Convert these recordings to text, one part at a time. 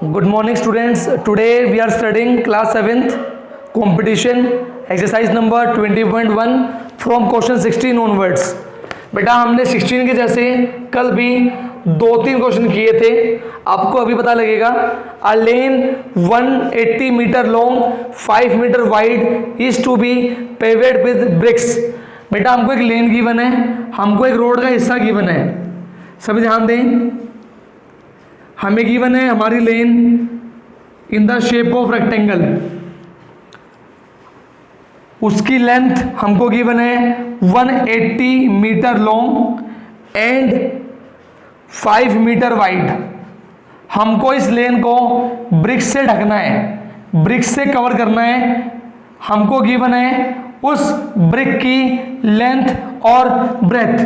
Good morning students. Today we are studying class 7th competition exercise number 20.1 from question 16 onwards. बेटा हमने 16 के जैसे कल भी 2-3 क्वेश्चन किए थे, आपको अभी पता लगेगा. A lane 180 metre long 5 metre wide is to be paved with bricks. बेटा हमको एक लेन गिवन है, हमको एक रोड का हिस्सा गिवन है. सभी ध्यान दें, हमें गिवन है हमारी lane in the shape of rectangle, उसकी लेंथ हमको गिवन है 180 metre long and 5 metre wide. हमको इस लेन को ब्रिक्स से ढकना है, ब्रिक्स से कवर करना है. हमको गिवन है उस ब्रिक की लेंथ और ब्रेथ,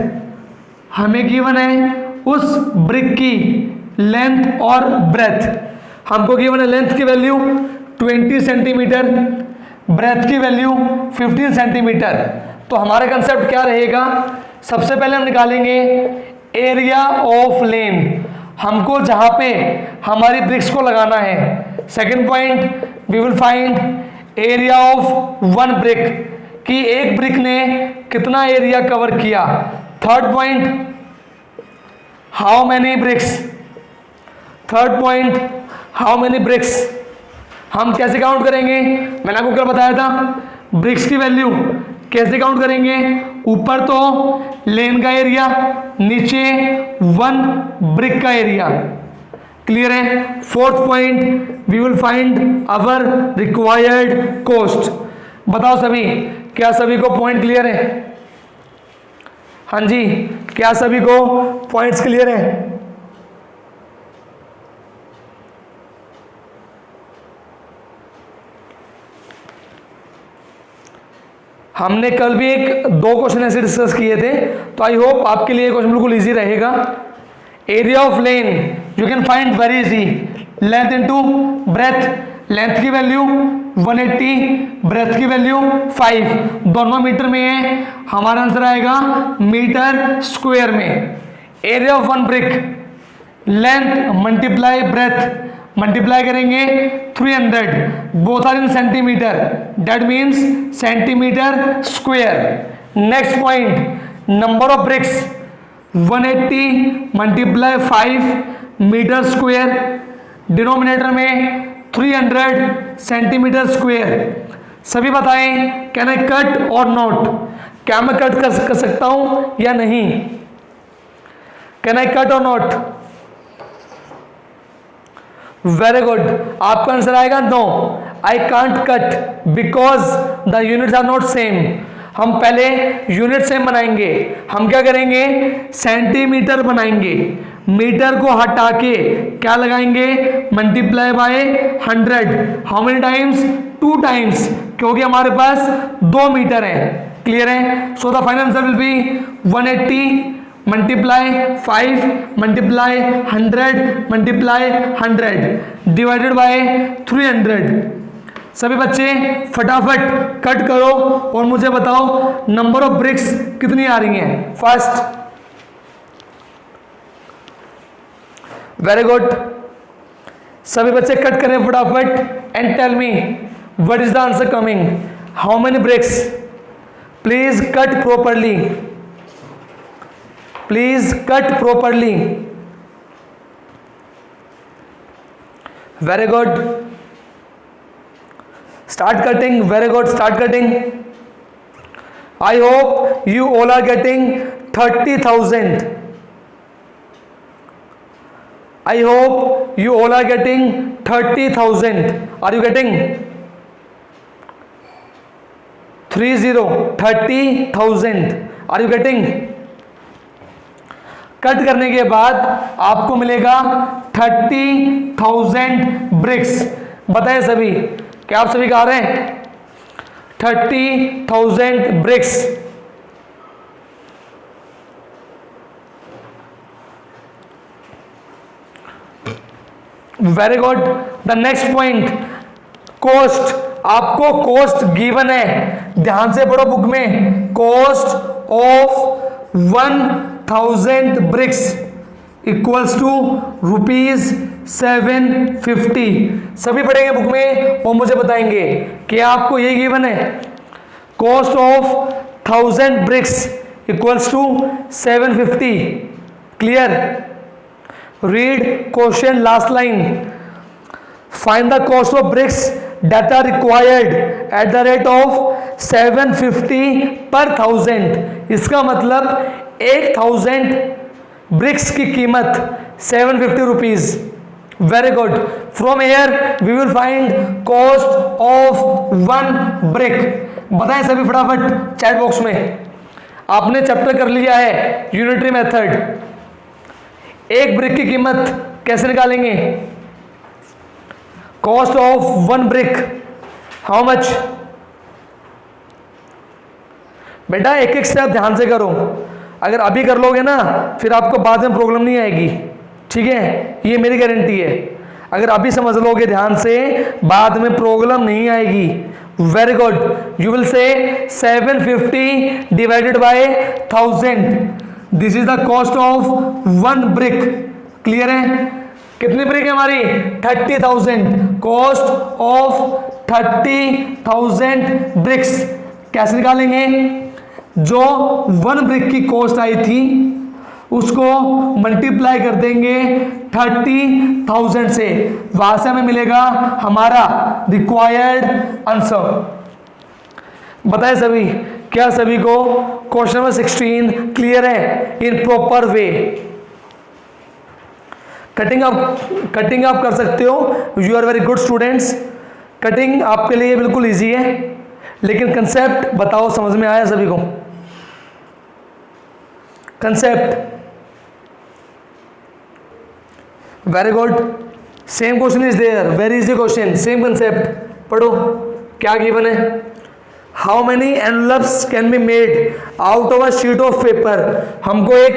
हमें गिवन है उस ब्रिक की लेंथ और ब्रेथ. हमको गिवन है लेंथ की वैल्यू 20 सेंटीमीटर, ब्रेथ की वैल्यू 15 सेंटीमीटर. तो हमारा कंसेप्ट क्या रहेगा, सबसे पहले हम निकालेंगे एरिया ऑफ लेन, हमको जहां पे हमारी ब्रिक्स को लगाना है. Second point we will find area of one brick, कि एक ब्रिक ने कितना एरिया कवर किया. Third point how many bricks, third point how many bricks. हम कैसे काउंट करेंगे, मैंने आपको कल बताया था ब्रिक्स की वैल्यू कैसे काउंट करेंगे. ऊपर तो लेन का एरिया, नीचे वन ब्रिक का एरिया. क्लियर है. Fourth point we will find our required cost. बताओ सभी, क्या सभी को पॉइंट क्लियर है? हाँ जी, क्या सभी को पॉइंट्स क्लियर है? हमने कल भी 1-2 क्वेश्चन ऐसे डिस्कस किए थे, तो आई होप आपके लिए क्वेश्चन बिल्कुल इजी रहेगा. Area of lane you can find very easy. Length into breadth, length की वैल्यू 180, ब्रेथ की वैल्यू 5, दोनों मीटर में है, हमारा आंसर आएगा मीटर स्क्वायर में. Area of one brick, length multiply breadth, multiply करेंगे 300, both are in centimetre, that means centimetre square. Next point number of bricks 180 multiply 5 metre square, denominator में 300 centimetre square. सभी बताएं can I cut or not, क्या मैं cut कर सकता हूं या नहीं? Can I cut or not? Very good, आपका आंसर आएगा no, I can't cut because the units are not same. हम पहले यूनिट सेम बनाएंगे, हम क्या करेंगे सेंटीमीटर बनाएंगे, मीटर को हटा के क्या लगाएंगे multiply by 100. How many times? 2 times, क्योंकि हमारे पास 2 मीटर है. क्लियर है. So the final answer will be 180 multiply 5 multiply 100 multiply 100 divided by 300. सभी बच्चे फटाफट कट करो और मुझे बताओ नंबर ऑफ ब्रिक्स कितनी आ रही हैं. फर्स्ट, वेरी गुड, सभी बच्चे कट करें फटाफट and tell me what is the answer coming. How many bricks? Please cut properly, please cut properly. Very good, start cutting. Very good, start cutting. I hope you all are getting 30,000. I hope you all are getting 30,000. Are you getting 30,000? Are you getting? Cut करने के बाद आपको मिलेगा 30,000 BRICS. बताएं सभी, क्या आप सभी कह रहे हैं 30,000 bricks? Very good. The next point cost, आपको कॉस्ट गिवन है, ध्यान से पढ़ो बुक में. Cost of 1000 bricks equals to 750। सभी पढ़ेंगे बुक में और मुझे बताएंगे कि आपको ये गिवन है, cost of 1000 bricks equals to 750। Clear? Read question last line, find the cost of bricks that are required at the rate of 750 per 1000। इसका मतलब 1000 ब्रिक्स की कीमत 750 rupees. Very good. From here we will find cost of 1 brick. बताएं सभी फटाफट chat box में। आपने chapter कर लिया है यूनिटरी मेथड। एक ब्रिक की कीमत कैसे निकालेंगे? Cost of 1 brick how much? बेटा एक एक स्टेप ध्यान से करो, अगर अभी कर लोगे ना फिर आपको बाद में प्रॉब्लम नहीं आएगी, ठीक है? ये मेरी गारंटी है। अगर अभी समझ लोगे ध्यान से बाद में प्रॉब्लम नहीं आएगी। Very good. You will say 750 divided by 1000, this is the cost of 1 brick. Clear है? कितनी ब्रिक है हमारी? 30,000। कॉस्ट ऑफ 30,000 ब्रिक्स कैसे निकालेंगे? जो 1 ब्रिक की कॉस्ट आई थी उसको मल्टीप्लाई कर देंगे 30,000 से, वहां से हमें मिलेगा हमारा रिक्वायर्ड आंसर। बताएं सभी, क्या सभी को क्वेश्चन नंबर 16 क्लियर है इन प्रॉपर वे? कटिंग आप कर सकते हो, you are very good students. Cutting आपके लिए बिल्कुल इजी है, लेकिन कंसेप्ट बताओ समझ में आया सभी को? Concept very good. Same question is there, very easy question, same concept. पढ़ो क्या गिवन है। How many envelopes can be made out of a sheet of paper. हमको एक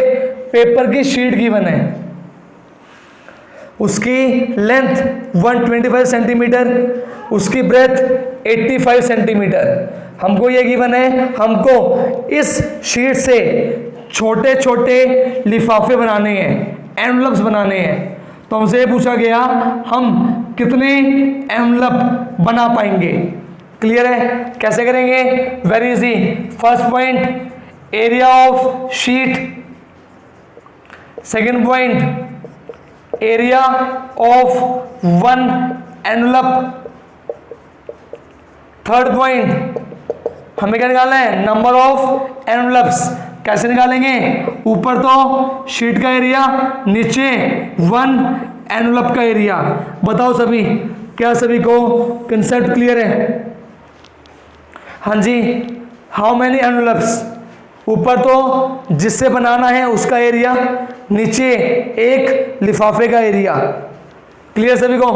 पेपर की शीट गिवन है, उसकी लेंथ 125 सेंटीमीटर, उसकी ब्रेथ 85 सेंटीमीटर। हमको ये गिवन है, हमको इस शीट से छोटे छोटे लिफाफे बनाने हैं, एनवलप्स बनाने हैं। तो हमसे ये पूछा गया हम कितने एनवलप बना पाएंगे। क्लियर है? कैसे करेंगे? Very easy. First point area of sheet, second point area of 1 envelope, third point हमें क्या निकालना है? Number of envelopes. कैसे निकालेंगे? ऊपर तो शीट का एरिया, नीचे 1 एनवलप का एरिया। बताओ सभी, क्या सभी को कंसेप्ट क्लियर है? हाँ जी। How many envelopes? ऊपर तो जिससे बनाना है उसका एरिया, नीचे एक लिफाफे का एरिया। क्लियर सभी को?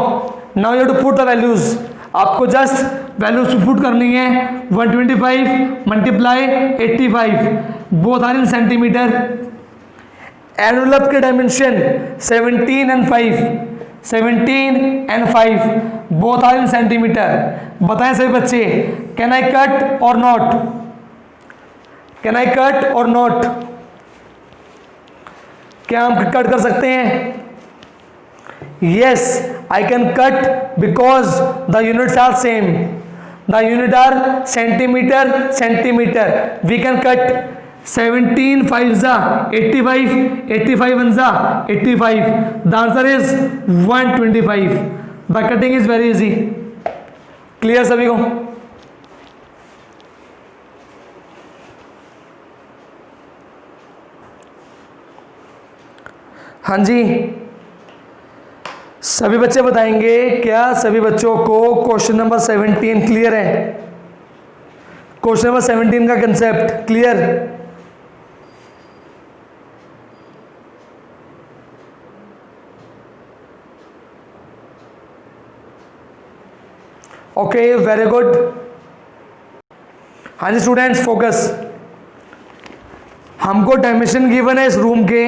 Now you have to put the values. आपको जस्ट वैल्यूज पुट करनी है। 125 multiply 85, both are in centimetre. Envelope के dimension 17 and 5, 17 and 5, both are in centimetre. बताएं सभी बच्चे, can I cut or not? Can I cut or not? क्या हम cut कर सकते हैं? Yes, I can cut because the units are same. The unit are centimeter, centimeter. We can cut 17 5s are 85, 85 1s are 85. The answer is 125. The cutting is very easy. Clear सभी को? हाँ जी, सभी बच्चे बताएंगे क्या सभी बच्चों को क्वेश्चन नंबर 17 क्लियर है? क्वेश्चन नंबर 17 का concept clear? Okay, very good. हाँ जी स्टूडेंट्स, फोकस। हमको डायमेंशन गिवन है इस रूम के।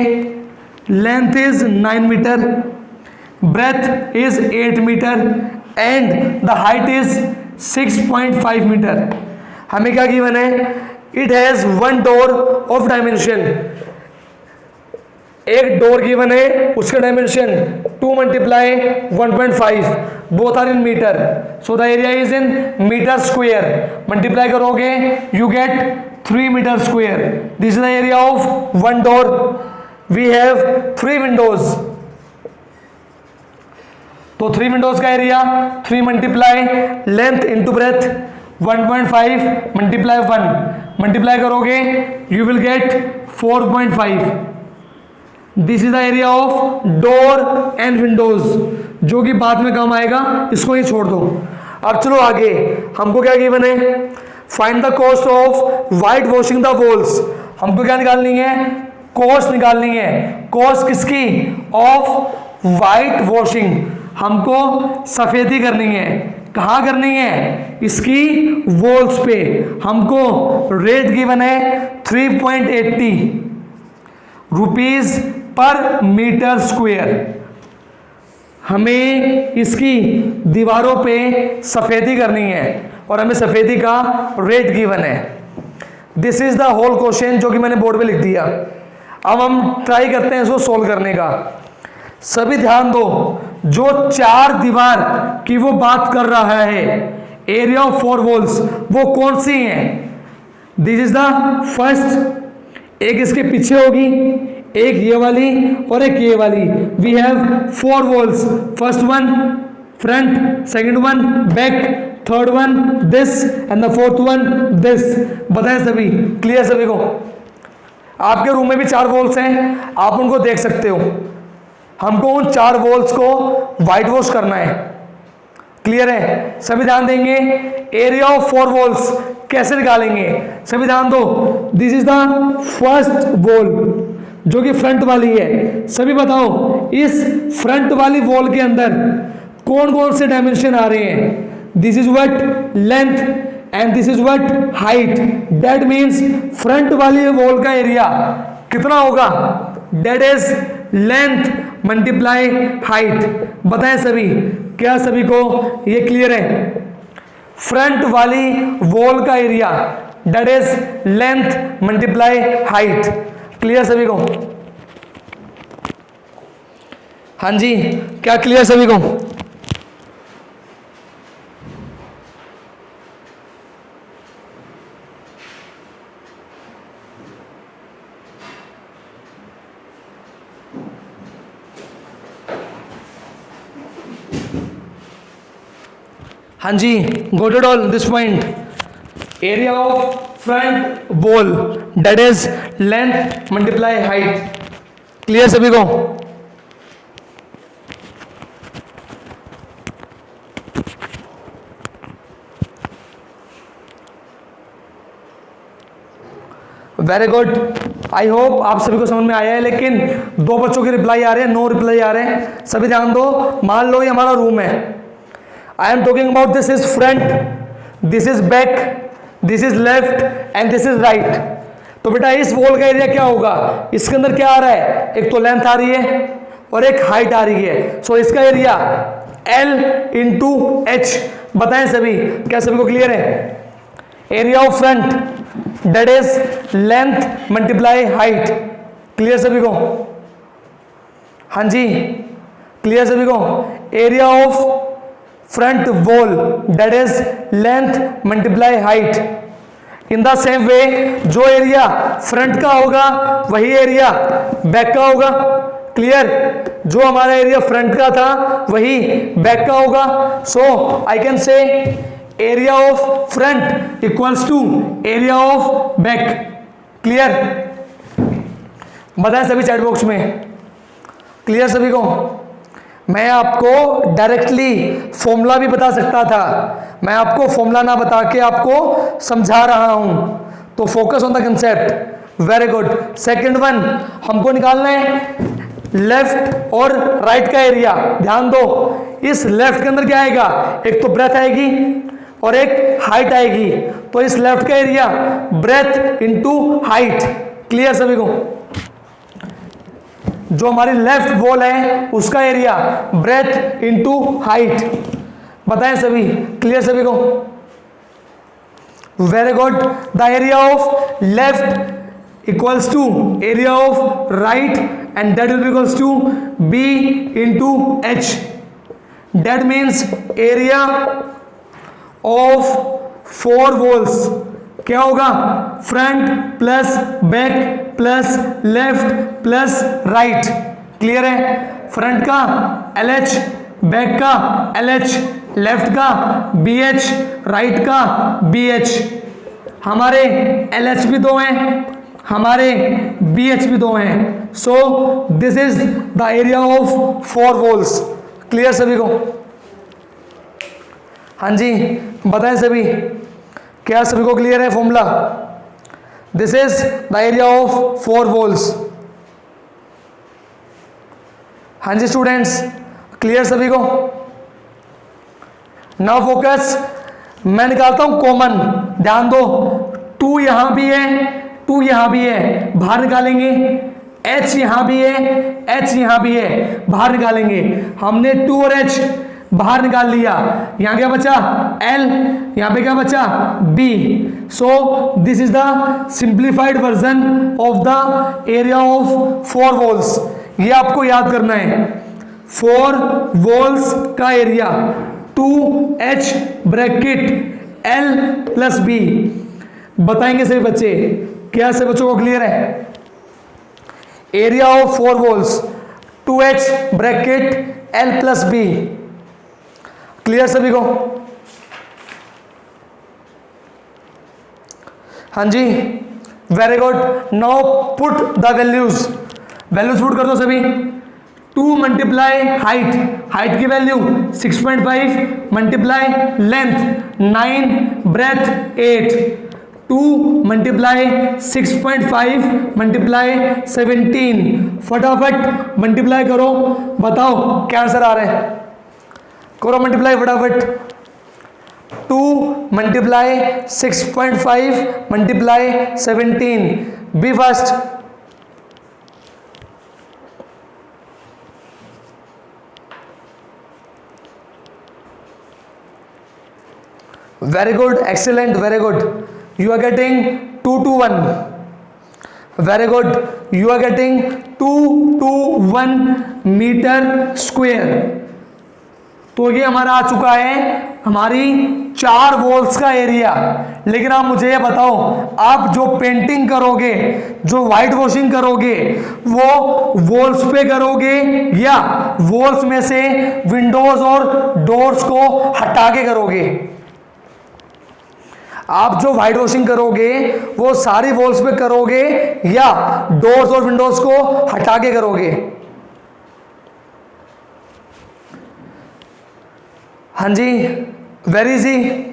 Length is 9 metre, breadth is 8 meter and the height is 6.5 meter। हमें क्या गिवन है? it has 1 door of dimension। एक डोर गिवन है, उसका dimension 2 multiply 1.5, both are in metre, so the area is in metre square. Multiply करोगे you get 3 metre square. This is the area of one door. We have 3 windows, तो 3 windows का area 3 multiply length into breadth 1.5 multiply 1, multiply करोगे you will get 4.5. This is the area of door and windows, जो कि बाद में काम आएगा, इसको ही छोड़ दो. अब चलो आगे, हमको क्या गिवन है? Find the cost of white washing the walls. हमको क्या निकालनी है? कॉस्ट निकालनी है. कॉस्ट किसकी? Of white washing. हमको सफेदी करनी है. कहाँ करनी है? इसकी वॉल्स पे. हमको रेट गिवन है 3.80 रुपीज पर मीटर स्क्वेयर. हमें इसकी दीवारों पे सफेदी करनी है और हमें सफेदी का रेट गिवन है. This is the whole question, जो कि मैंने बोर्ड पे लिख दिया. अब हम ट्राई करते हैं इसको सोल्व करने का. सभी ध्यान दो, जो 4 दीवार की वो बात कर रहा है, एरिया ऑफ 4 वॉल्स, वो कौन सी हैं? This is the first. एक इसके पीछे होगी, एक ये वाली और एक ये वाली. We have 4 walls. First one front, second one back, third one this and the fourth one this. बताएं सभी, क्लियर सभी को? आपके रूम में भी 4 वॉल्स हैं, आप उनको देख सकते हो. हमको उन 4 वॉल्स को वाइट वॉश करना है. क्लियर है? सभी ध्यान देंगे. एरिया ऑफ 4 वॉल्स कैसे निकालेंगे? सभी ध्यान दो. This is the first wall, जो कि फ्रंट वाली है. सभी बताओ, इस फ्रंट वाली वॉल के अंदर कौन कौन से डायमेंशन आ रहे हैं? This is what length and this is what height. That means front वाली वॉल का एरिया कितना होगा? That is length multiply height. बताएं सभी, क्या सभी को ये क्लियर है? फ्रंट वाली वॉल का area that is length multiply height. Clear सभी को? हाँ जी, क्या क्लियर सभी को? हाँ जी, got it all this point. Area of front wall that is length multiply height. Clear सभी को? Very good. आई होप आप सभी को समझ में आया है. लेकिन 2 बच्चों के रिप्लाई आ रहे हैं, नो रिप्लाई आ रहे हैं. सभी ध्यान दो. मान लो ये हमारा रूम है. I am talking about this is front, this is back, this is left and this is right. तो बेटा इस वॉल का एरिया क्या होगा? इसके अंदर क्या आ रहा है? एक तो लेंथ आ रही है और एक हाइट आ रही है. सो इसका एरिया L इंटू H. बताएं सभी, क्या सभी को क्लियर है? Area of front that is length multiply height. Clear सभी को? हाँ जी, क्लियर सभी को? Area of front wall that is length multiply height. In the same way, जो एरिया फ्रंट का होगा वही एरिया बैक का होगा. क्लियर? जो हमारा एरिया फ्रंट का था वही बैक का होगा. So I can say area of front equals to area of back. Clear? बताएं सभी चैट बॉक्स में. क्लियर सभी को? मैं आपको डायरेक्टली फॉर्मूला भी बता सकता था, मैं आपको फॉर्मूला ना बता के आपको समझा रहा हूं. तो focus on the concept. Very good. Second one हमको निकालना है लेफ्ट और राइट का एरिया. ध्यान दो, इस लेफ्ट के अंदर क्या आएगा? एक तो ब्रेथ आएगी और एक हाइट आएगी. तो इस लेफ्ट का area breath into height. Clear सभी को? जो हमारी लेफ्ट वॉल है उसका एरिया ब्रेथ इंटू हाइट. बताएं सभी, क्लियर सभी को? Very good. The area of left equals to area of right and that will be equals to B into H. That means area of 4 walls क्या होगा, front plus back plus left plus right. Clear है? Front का LH, back का LH, left का BH, right का BH. हमारे LH भी 2 हैं, हमारे BH भी 2 हैं. So this is the area of 4 walls. Clear सभी को? हाँ जी, बताएं सभी, क्या सभी को क्लियर है formula? This is the area of 4 walls. हाँ जी स्टूडेंट्स, क्लियर सभी को? नाउ फोकस, मैं निकालता हूं कॉमन. ध्यान दो, 2 यहां भी है, 2 यहां भी है, बाहर निकालेंगे. H यहां भी है, H यहां भी है, बाहर निकालेंगे. हमने 2 और H बाहर निकाल लिया. यहां क्या बचा? L. यहां पे क्या बचा? B. So this is the simplified version of the area of 4 walls. ये आपको याद करना है. 4 वॉल्स का area 2H bracket L plus B. बताएंगे सभी बच्चे, क्या सभी बच्चों को क्लियर है? Area of 4 walls 2H bracket L plus B. Clear सभी को? हाँ जी, very good. Now put the values. Values put कर दो सभी. 2 मल्टीप्लाई हाइट, हाइट की value 6.5 multiply length 9, breadth 8. 2 multiply 6.5 multiply 17. फटाफट मल्टीप्लाई करो, बताओ क्या आंसर आ रहा है. करो मल्टीप्लाई फटाफट. 2 multiply 6.5 multiply 17. Be fast. Very good, excellent, very good. You are getting 2 to 1. Very good. You are getting 2 to 1 meter square. तो ये हमारा आ चुका है हमारी 4 वॉल्स का एरिया. लेकिन आप मुझे ये बताओ, आप जो पेंटिंग करोगे, जो वाइट वॉशिंग करोगे, वो वॉल्स पे करोगे या वॉल्स में से विंडोज और डोर्स को हटा के करोगे? आप जो व्हाइट वॉशिंग करोगे वो सारी वॉल्स पे करोगे या डोर्स और विंडोज को हटा के करोगे? हाँ जी, वेरी इजी,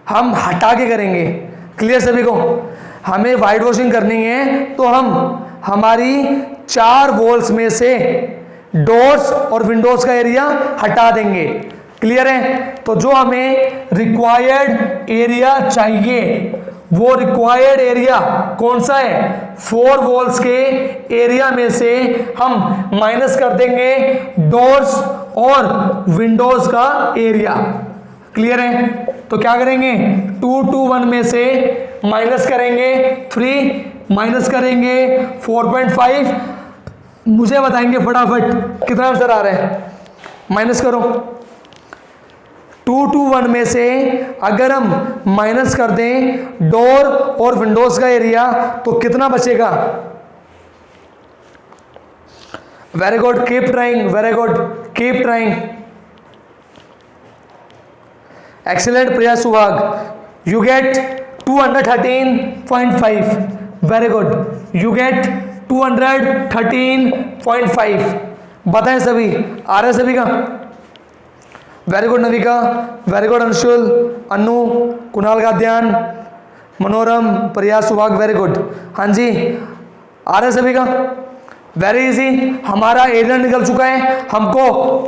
हम हटा के करेंगे. क्लियर सभी को? हमें व्हाइट वॉशिंग करनी है तो हम हमारी 4 वॉल्स में से डोर्स और विंडोज का एरिया हटा देंगे. क्लियर है? तो जो हमें रिक्वायर्ड एरिया चाहिए वो रिक्वायर्ड एरिया कौन सा है? 4 वॉल्स के एरिया में से हम माइनस कर देंगे डोर्स और विंडोज का एरिया. क्लियर है? तो क्या करेंगे? 2 to 1 में से माइनस करेंगे 3, माइनस करेंगे 4.5. मुझे बताएंगे फटाफट कितना आंसर आ रहा है. माइनस करो. 2 to 1 में से अगर हम माइनस कर दें डोर और विंडोज का एरिया तो कितना बचेगा? Very good, keep trying, very good, keep trying. Excellent Prayas Suhag. You get 213.5. Very good, you get 213.5. बताएं सभी, आ रहा है सभी का? Very good Navika, very good Anshul, Anu, Kunal Gadyan, Manoram, Prayas सुहाग, वेरी गुड. हाँ जी, आ रहा है सभी का? Very easy. हमारा एरिया निकल चुका है, हमको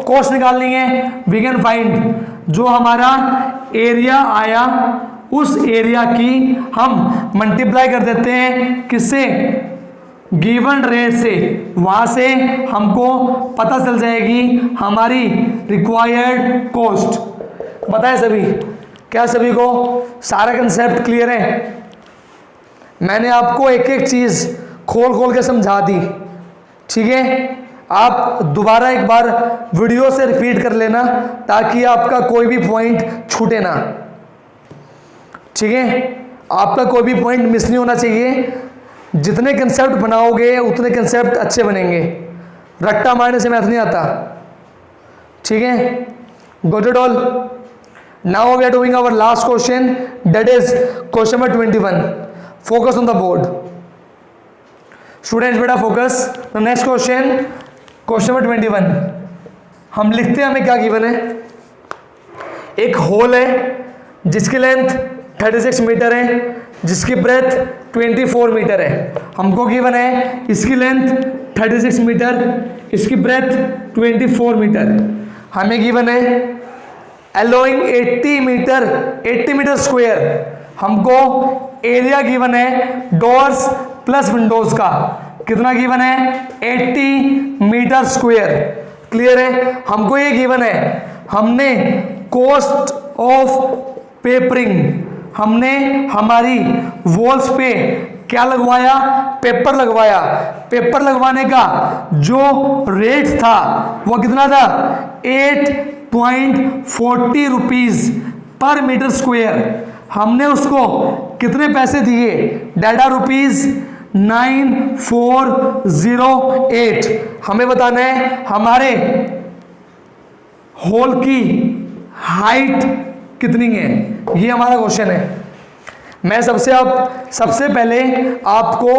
कॉस्ट निकालनी है. वी कैन फाइंड जो हमारा एरिया आया उस एरिया की हम मल्टीप्लाई कर देते हैं किससे? गिवन रेट से. वहां से हमको पता चल जाएगी हमारी रिक्वायर्ड कॉस्ट. बताएं सभी, क्या सभी को सारा कंसेप्ट क्लियर है? मैंने आपको एक एक चीज खोल खोल के समझा दी, ठीक है। आप दोबारा एक बार वीडियो से रिपीट कर लेना ताकि आपका कोई भी पॉइंट छूटे ना, ठीक है। आपका कोई भी पॉइंट मिस नहीं होना चाहिए। जितने कंसेप्ट बनाओगे उतने कंसेप्ट अच्छे बनेंगे। रट्टा मारने से मैथ नहीं आता, ठीक है। Got it all. Now we are doing our last question, that is question number 21। Focus on the board students, बेटा focus. The next question, question number 21। हम लिखते हैं, हमें क्या गिवन है। एक होल है जिसकी लेंथ 36 मीटर है, जिसकी ब्रेथ 24 मीटर है। हमको गिवन है इसकी लेंथ 36 मीटर, इसकी ब्रेथ 24 मीटर। हमें गिवन है अलोइंग 80 मीटर स्क्वायर। हमको एरिया गिवन है डोर्स प्लस विंडोज का। कितना गिवन है? 80 मीटर स्क्वायर। क्लियर है। हमको ये गिवन है, हमने कॉस्ट ऑफ पेपरिंग, हमने हमारी वॉल्स पे क्या लगवाया? पेपर लगवाया। पेपर लगवाने का जो रेट था वो कितना था? 8.40 रुपीज पर मीटर स्क्वायर। हमने उसको कितने पैसे दिए? Data rupees 9408। हमें बताना है हमारे होल की हाइट कितनी है, ये हमारा क्वेश्चन है। मैं सबसे पहले आपको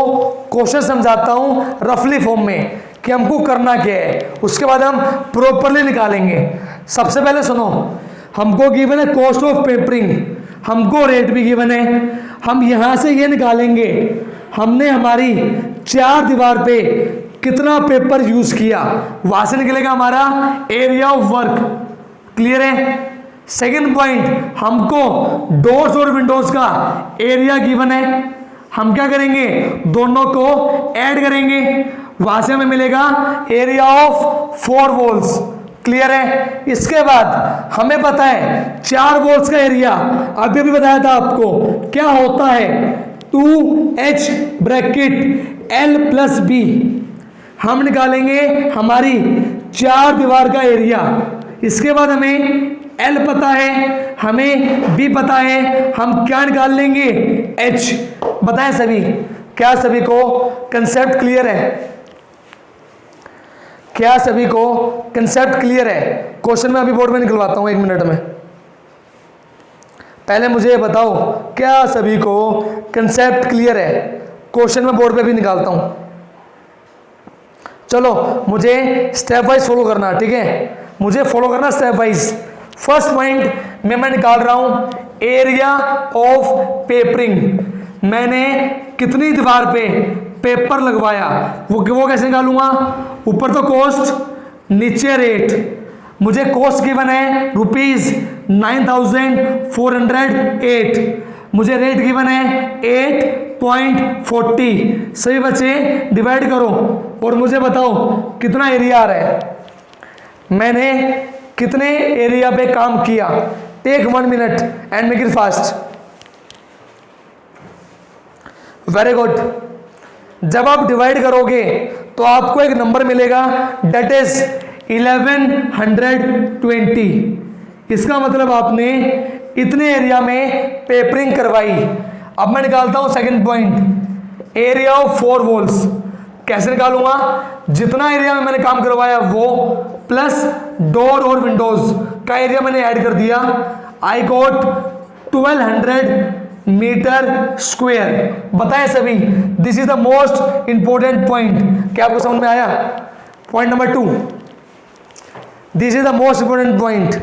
क्वेश्चन समझाता हूं रफली फॉर्म में कि हमको करना क्या है, उसके बाद हम प्रॉपरली निकालेंगे। सबसे पहले सुनो, हमको गिवन है कॉस्ट ऑफ पेपरिंग, हमको रेट भी गिवन है। हम यहां से ये निकालेंगे हमने हमारी 4 दीवार पे कितना पेपर यूज किया, वहां से निकलेगा हमारा एरिया ऑफ वर्क। क्लियर है। सेकेंड पॉइंट, हमको डोर्स और विंडोज का एरिया गिवन है। हम क्या करेंगे? दोनों को ऐड करेंगे, वहां से हमें मिलेगा एरिया ऑफ 4 वॉल्स। क्लियर है। इसके बाद हमें पता है 4 वॉल्स का एरिया, अभी भी बताया था आपको, क्या होता है? 2h bracket L plus B। हम निकालेंगे हमारी 4 दीवार का एरिया। इसके बाद हमें L पता है, हमें B पता है, हम क्या निकाल लेंगे? H। बताएं सभी, क्या सभी को कंसेप्ट क्लियर है? क्या सभी को कंसेप्ट क्लियर है? क्वेश्चन मैं अभी बोर्ड में निकलवाता हूं 1 मिनट में। पहले मुझे बताओ, क्या सभी को कंसेप्ट क्लियर है? क्वेश्चन मैं बोर्ड पे भी निकालता हूं। चलो मुझे स्टेप वाइज फॉलो करना, ठीक है। मुझे फॉलो करना स्टेप वाइज। फर्स्ट पॉइंट में मैं निकाल रहा हूं एरिया ऑफ पेपरिंग। मैंने कितनी दीवार पे पेपर लगवाया, वो कैसे निकालूंगा? ऊपर तो कॉस्ट, नीचे रेट। मुझे कॉस्ट गिवन है रुपीज 9408। मुझे रेट गिवन है 8.40। सभी बच्चे डिवाइड करो और मुझे बताओ कितना एरिया आ रहा है। मैंने कितने एरिया पे काम किया? Take 1 minute and make it fast. Very good. जब आप डिवाइड करोगे तो आपको एक नंबर मिलेगा, डेट इज 1120। इसका मतलब आपने इतने एरिया में पेपरिंग करवाई। अब मैं निकालता हूं second point, area of 4 walls. कैसे निकालूंगा? जितना एरिया में मैंने काम करवाया वो प्लस डोर और विंडोज का एरिया मैंने ऐड कर दिया। I got 1200 metre square. बताएं सभी, this is the most important point. क्या आपको समझ में आया? Point number 2, this is the most important point.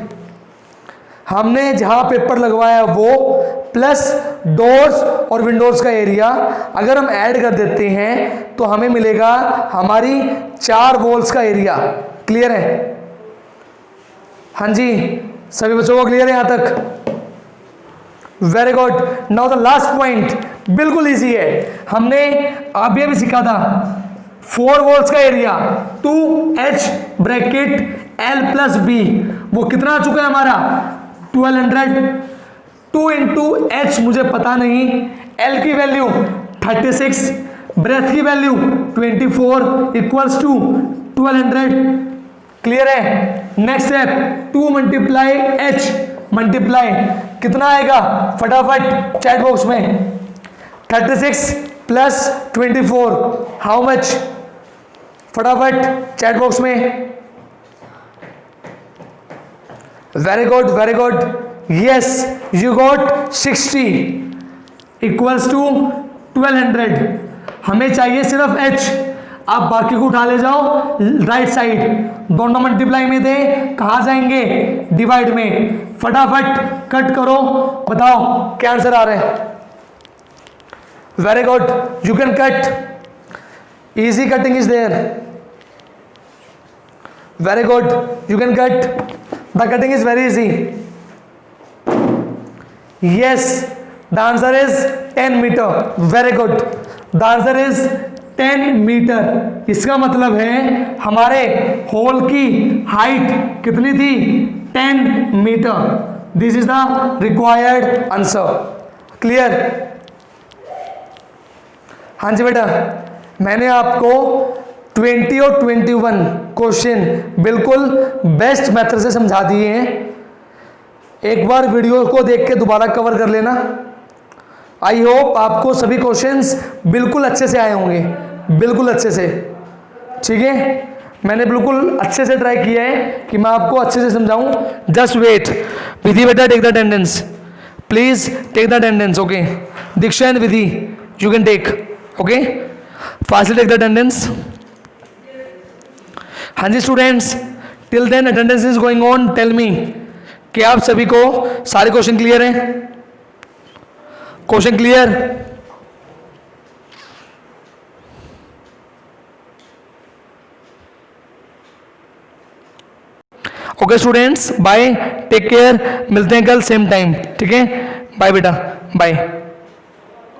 हमने जहां पेपर लगवाया वो प्लस डोर्स और विंडोज का एरिया अगर हम ऐड कर देते हैं तो हमें मिलेगा हमारी 4 वॉल्स का एरिया। क्लियर है? हाँ जी, सभी बच्चों को क्लियर है यहां तक? Very good. Now the last point बिल्कुल इजी है। हमने अभी भी सीखा था 4 वॉल्स का area 2h bracket L plus B। वो कितना आ चुका है हमारा? 1200। 2 इंटू H मुझे पता नहीं, L की वैल्यू 36, ब्रेथ की वैल्यू 24 इक्वल्स टू 1200। क्लियर है। Next step 2 multiply H multiply कितना आएगा फटाफट चैट बॉक्स में। 36 प्लस 24 हाउ मच, फटाफट चैट बॉक्स में। Very good very good, yes you got 60 equals to 1200। हमें चाहिए सिर्फ h, आप बाकी को उठा ले जाओ राइट साइड, दोनों मल्टीप्लाई में थे कहां जाएंगे डिवाइड में। फटाफट कट करो, बताओ क्या आंसर आ रहा है। Very good, you can cut, easy cutting is there. Very good, you can cut, the cutting is very easy. Yes the answer is 10 metre. Very good, the answer is 10 metre. इसका मतलब है हमारे whole की height कितनी थी 10 metre. This is the required answer. Clear. हाँ जी बेटा, मैंने आपको 20 और 21 क्वेश्चन बिल्कुल बेस्ट मेथड से समझा दिए हैं। एक बार वीडियो को देख के दोबारा कवर कर लेना। आई होप आपको सभी क्वेश्चंस बिल्कुल अच्छे से आए होंगे, बिल्कुल अच्छे से। ठीक है, मैंने बिल्कुल अच्छे से ट्राई किया है कि मैं आपको अच्छे से समझाऊं। Just wait. विधि बेटा take the attendance, please take the attendance. Okay Diksha and Vidhi you can take. Okay fastly take the attendance. हाँ जी students, till then attendance is going on. Tell me कि आप सभी को सारे क्वेश्चन क्लियर हैं? Question clear? Okay students, bye, take care, मिलते हैं कल सेम टाइम। ठीक है, बाय बेटा, बाय।